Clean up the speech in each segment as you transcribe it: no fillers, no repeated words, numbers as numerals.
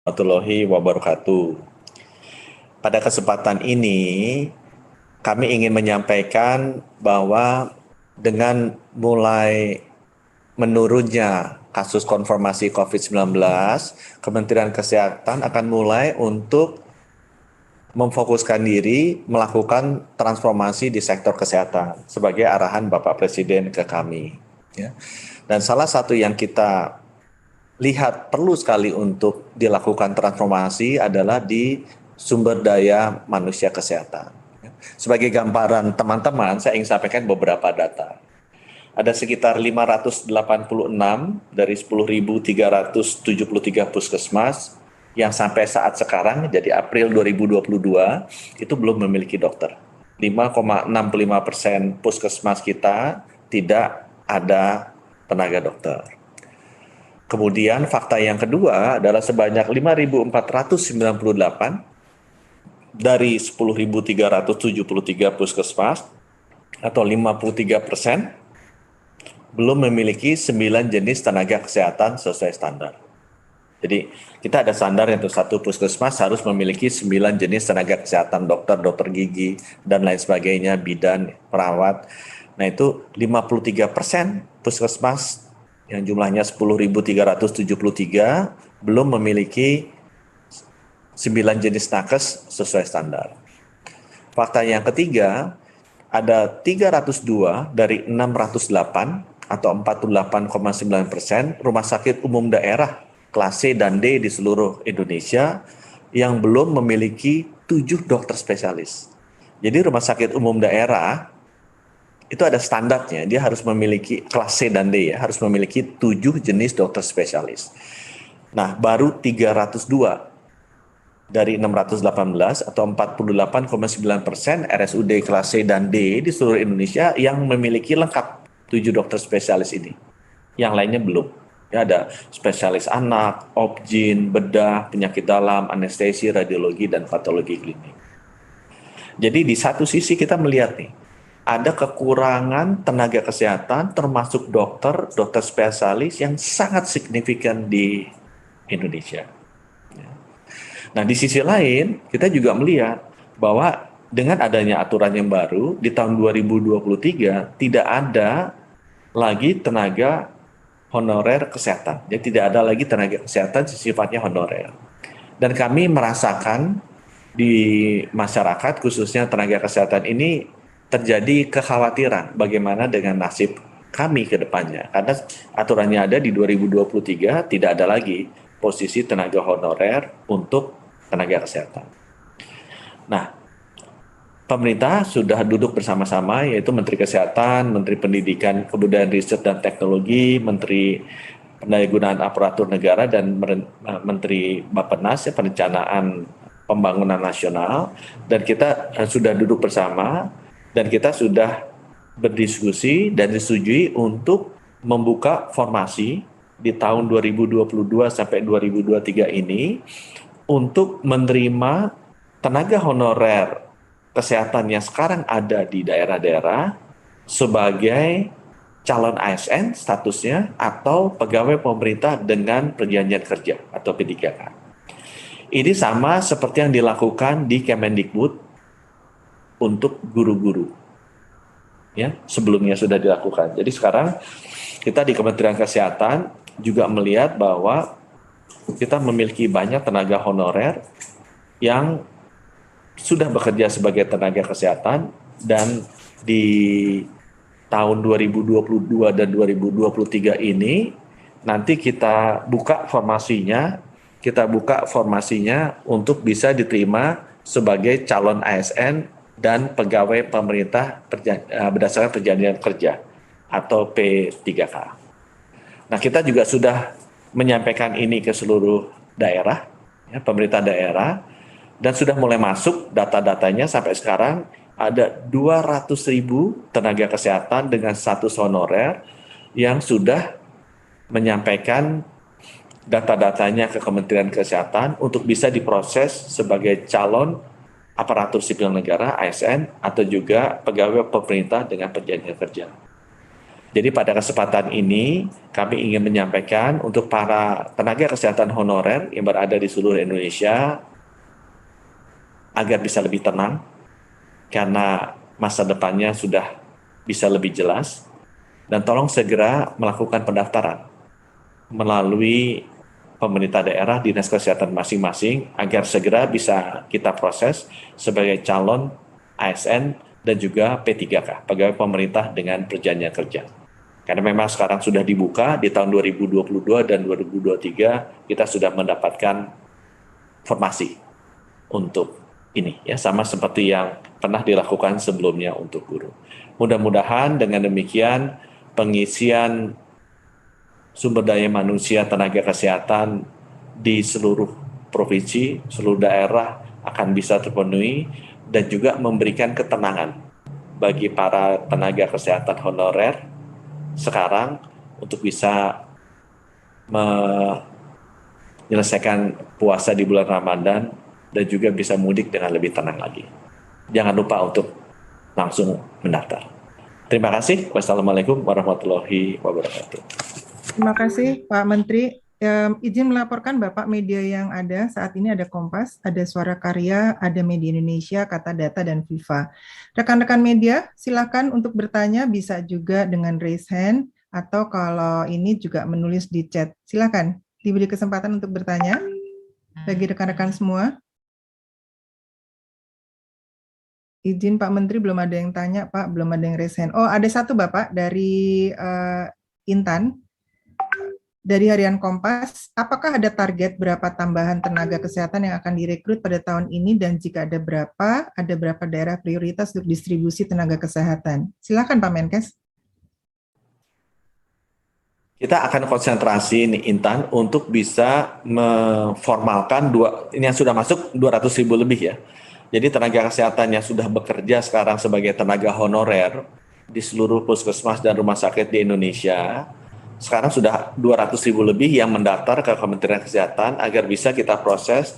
Warahmatullahi wabarakatuh. Pada kesempatan ini, kami ingin menyampaikan bahwa dengan mulai menurunnya kasus konfirmasi COVID-19, Kementerian Kesehatan akan mulai untuk memfokuskan diri melakukan transformasi di sektor kesehatan sebagai arahan Bapak Presiden ke kami. Ya. Dan salah satu yang kita lihat perlu sekali untuk dilakukan transformasi adalah di sumber daya manusia kesehatan. Sebagai gambaran teman-teman, saya ingin sampaikan beberapa data. Ada sekitar 586 dari 10.373 puskesmas yang sampai saat sekarang, jadi April 2022, itu belum memiliki dokter. 5,65% puskesmas kita tidak ada tenaga dokter. Kemudian fakta yang kedua adalah sebanyak 5.498 dari 10.373 puskesmas atau 53% belum memiliki 9 jenis tenaga kesehatan sesuai standar. Jadi kita ada standar yang untuk satu puskesmas harus memiliki 9 jenis tenaga kesehatan, dokter, dokter gigi, dan lain sebagainya, bidan, perawat. Nah itu 53% puskesmas yang jumlahnya 10.373 belum memiliki 9 jenis nakes sesuai standar. Fakta yang ketiga, ada 302 dari 608 atau 48,9% rumah sakit umum daerah kelas C dan D di seluruh Indonesia yang belum memiliki 7 dokter spesialis. Jadi rumah sakit umum daerah itu ada standarnya, dia harus memiliki kelas C dan D ya, harus memiliki 7 jenis dokter spesialis. Nah, baru 302 dari 618 atau 48,9% RSUD kelas C dan D di seluruh Indonesia yang memiliki lengkap 7 dokter spesialis ini. Yang lainnya belum. Ya, ada spesialis anak, obgyn, bedah, penyakit dalam, anestesi, radiologi, dan patologi klinik. Jadi di satu sisi kita melihat nih, ada kekurangan tenaga kesehatan termasuk dokter, dokter spesialis yang sangat signifikan di Indonesia. Nah, di sisi lain, kita juga melihat bahwa dengan adanya aturan yang baru, di tahun 2023 tidak ada lagi tenaga honorer kesehatan. Jadi tidak ada lagi tenaga kesehatan sifatnya honorer. Dan kami merasakan di masyarakat, khususnya tenaga kesehatan ini, terjadi kekhawatiran bagaimana dengan nasib kami ke depannya. Karena aturannya ada di 2023, tidak ada lagi posisi tenaga honorer untuk tenaga kesehatan. Nah, pemerintah sudah duduk bersama-sama, yaitu Menteri Kesehatan, Menteri Pendidikan, Kebudayaan, Riset, dan Teknologi, Menteri Pendayagunaan Aparatur Negara, dan Menteri Bappenas, ya, Perencanaan Pembangunan Nasional, dan kita sudah duduk bersama, dan kita sudah berdiskusi dan disetujui untuk membuka formasi di tahun 2022 sampai 2023 ini untuk menerima tenaga honorer kesehatan yang sekarang ada di daerah-daerah sebagai calon ASN statusnya atau pegawai pemerintah dengan perjanjian kerja atau P3K. Ini sama seperti yang dilakukan di Kemendikbud untuk guru-guru. Ya, sebelumnya sudah dilakukan. Jadi sekarang kita di Kementerian Kesehatan juga melihat bahwa kita memiliki banyak tenaga honorer yang sudah bekerja sebagai tenaga kesehatan, dan di tahun 2022 dan 2023 ini nanti kita buka formasinya untuk bisa diterima sebagai calon ASN dan pegawai pemerintah berdasarkan perjanjian kerja atau P3K. Nah, kita juga sudah menyampaikan ini ke seluruh daerah, ya, pemerintah daerah, dan sudah mulai masuk data-datanya. Sampai sekarang ada 200.000 tenaga kesehatan dengan status honorer yang sudah menyampaikan data-datanya ke Kementerian Kesehatan untuk bisa diproses sebagai calon aparatur sipil negara ASN atau juga pegawai pemerintah dengan perjanjian kerja. Jadi pada kesempatan ini kami ingin menyampaikan untuk para tenaga kesehatan honorer yang berada di seluruh Indonesia agar bisa lebih tenang karena masa depannya sudah bisa lebih jelas, dan tolong segera melakukan pendaftaran melalui pemerintah daerah, dinas kesehatan masing-masing agar segera bisa kita proses sebagai calon ASN dan juga P3K, pegawai pemerintah dengan perjanjian kerja. Karena memang sekarang sudah dibuka di tahun 2022 dan 2023 kita sudah mendapatkan formasi untuk ini ya, sama seperti yang pernah dilakukan sebelumnya untuk guru. Mudah-mudahan dengan demikian pengisian sumber daya manusia tenaga kesehatan di seluruh provinsi, seluruh daerah akan bisa terpenuhi dan juga memberikan ketenangan bagi para tenaga kesehatan honorer sekarang untuk bisa menyelesaikan puasa di bulan Ramadan dan juga bisa mudik dengan lebih tenang lagi. Jangan lupa untuk langsung mendaftar. Terima kasih. Wassalamualaikum warahmatullahi wabarakatuh. Terima kasih Pak Menteri. Izin melaporkan Bapak media yang ada saat ini ada Kompas, ada Suara Karya, ada Media Indonesia, Kata Data, dan Viva. Rekan-rekan media silakan untuk bertanya, bisa juga dengan raise hand atau kalau ini juga menulis di chat. Silakan diberi kesempatan untuk bertanya bagi rekan-rekan semua. Izin Pak Menteri, belum ada yang tanya Pak, belum ada yang raise hand. Oh, ada satu Bapak dari Intan, dari Harian Kompas. Apakah ada target berapa tambahan tenaga kesehatan yang akan direkrut pada tahun ini, dan jika ada berapa daerah prioritas untuk distribusi tenaga kesehatan? Silakan Pak Menkes. Kita akan konsentrasi nih Intan untuk bisa memformalkan ini yang sudah masuk 200.000 lebih ya. Jadi tenaga kesehatan yang sudah bekerja sekarang sebagai tenaga honorer di seluruh puskesmas dan rumah sakit di Indonesia, sekarang sudah 200.000 lebih yang mendaftar ke Kementerian Kesehatan agar bisa kita proses,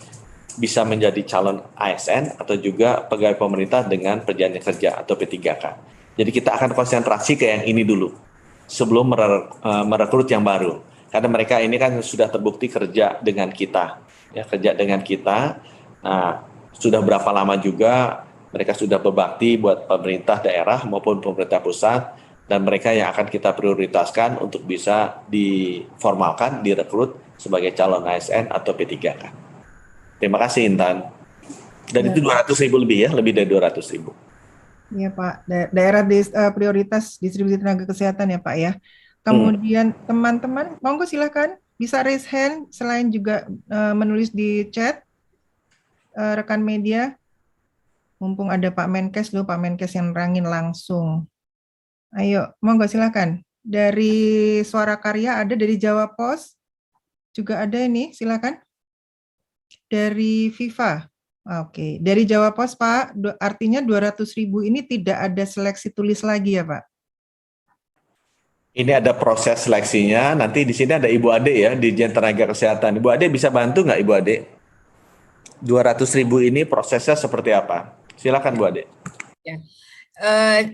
bisa menjadi calon ASN atau juga pegawai pemerintah dengan perjanjian kerja atau P3K. Jadi kita akan konsentrasi ke yang ini dulu sebelum merekrut yang baru. Karena mereka ini kan sudah terbukti kerja dengan kita, ya, kerja dengan kita. Nah, sudah berapa lama juga mereka sudah berbakti buat pemerintah daerah maupun pemerintah pusat, dan mereka yang akan kita prioritaskan untuk bisa diformalkan, direkrut sebagai calon ASN atau P3K. Terima kasih Intan. Dan itu 200.000 lebih ya, lebih dari 200.000. Iya Pak, daerah prioritas distribusi tenaga kesehatan ya Pak ya. Kemudian teman-teman, monggo silakan bisa raise hand, selain juga menulis di chat. Rekan media, mumpung ada Pak Menkes dulu, Pak Menkes yang nerangin langsung. Ayo, monggo silakan. Dari Suara Karya ada, dari Jawa Pos juga ada ini, silakan. Dari Viva. Oke, dari Jawa Pos Pak, artinya 200.000 ini tidak ada seleksi tulis lagi ya Pak? Ini ada proses seleksinya, nanti di sini ada Ibu Ade ya, Dirjen Tenaga Kesehatan. Ibu Ade bisa bantu nggak Ibu Ade? 200.000 ini prosesnya seperti apa? Silakan Bu Ade. Ya.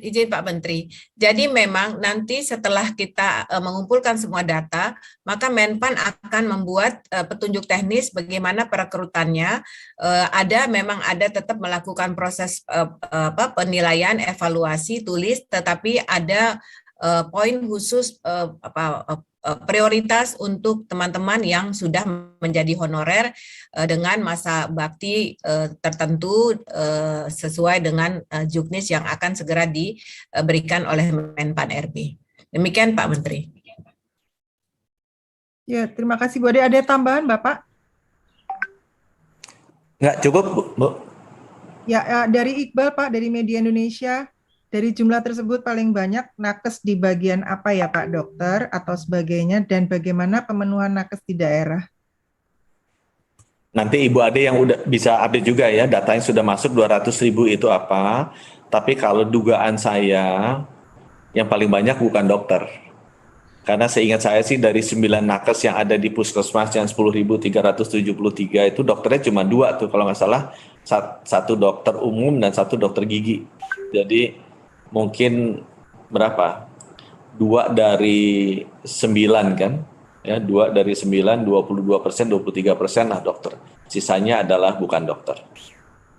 Izin Pak Menteri. Jadi memang nanti setelah kita mengumpulkan semua data, maka Menpan akan membuat petunjuk teknis bagaimana perekrutannya. Memang ada tetap melakukan proses penilaian, evaluasi tulis, tetapi ada poin khusus prioritas untuk teman-teman yang sudah menjadi honorer dengan masa bakti tertentu sesuai dengan juknis yang akan segera diberikan oleh Menpan RB. Demikian Pak Menteri. Ya, terima kasih Bu Ade. Ada tambahan Bapak? Nggak cukup Bu? Ya, dari Iqbal Pak, dari Media Indonesia. Dari jumlah tersebut paling banyak nakes di bagian apa ya Pak, dokter atau sebagainya, dan bagaimana pemenuhan nakes di daerah? Nanti Ibu Ade yang udah bisa update juga ya, data yang sudah masuk 200.000 itu apa. Tapi kalau dugaan saya yang paling banyak bukan dokter. Karena seingat saya sih dari 9 nakes yang ada di puskesmas yang 10.373 itu dokternya cuma 2 tuh kalau nggak salah, satu dokter umum dan satu dokter gigi. Jadi mungkin berapa? 2 dari 9 kan, ya 2 dari 9, 22%, 23% lah dokter. Sisanya adalah bukan dokter.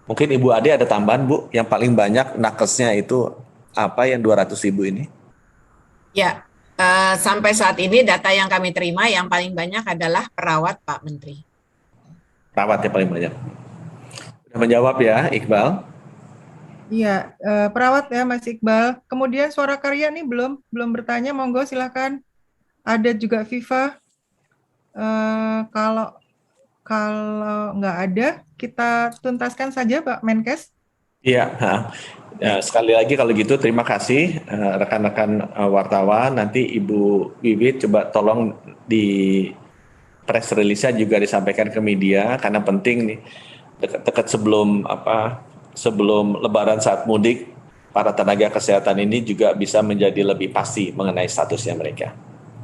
Mungkin Ibu Ade ada tambahan Bu, yang paling banyak nakesnya itu apa yang 200.000 ini? Ya, sampai saat ini data yang kami terima yang paling banyak adalah perawat, Pak Menteri. Perawatnya paling banyak. Sudah menjawab ya Iqbal? Iya, perawat ya Mas Iqbal. Kemudian Suara Karya nih belum bertanya, monggo silakan. Ada juga Viva. Kalau nggak ada, kita tuntaskan saja Pak Menkes. Iya. Ya, sekali lagi kalau gitu terima kasih rekan-rekan wartawan. Nanti Ibu Wiwit coba tolong di press release-nya juga disampaikan ke media karena penting nih dekat-dekat sebelum Lebaran saat mudik para tenaga kesehatan ini juga bisa menjadi lebih pasti mengenai statusnya mereka.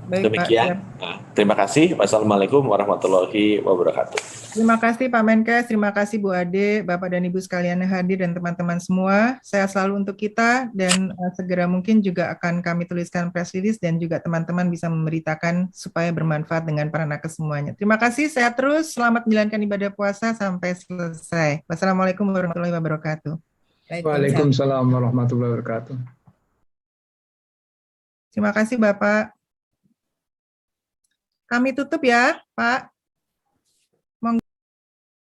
Baik, Demikian. Pak. Terima kasih. Wassalamualaikum warahmatullahi wabarakatuh. Terima kasih Pak Menkes, terima kasih Bu Ade, Bapak dan Ibu sekalian yang hadir dan teman-teman semua. Sehat selalu untuk kita dan segera mungkin juga akan kami tuliskan press release dan juga teman-teman bisa memberitakan supaya bermanfaat dengan para nakes semuanya. Terima kasih, sehat terus, selamat menjalankan ibadah puasa sampai selesai. Wassalamualaikum warahmatullahi wabarakatuh. Waalaikumsalam warahmatullahi wabarakatuh. Terima kasih Bapak. Kami tutup ya, Pak.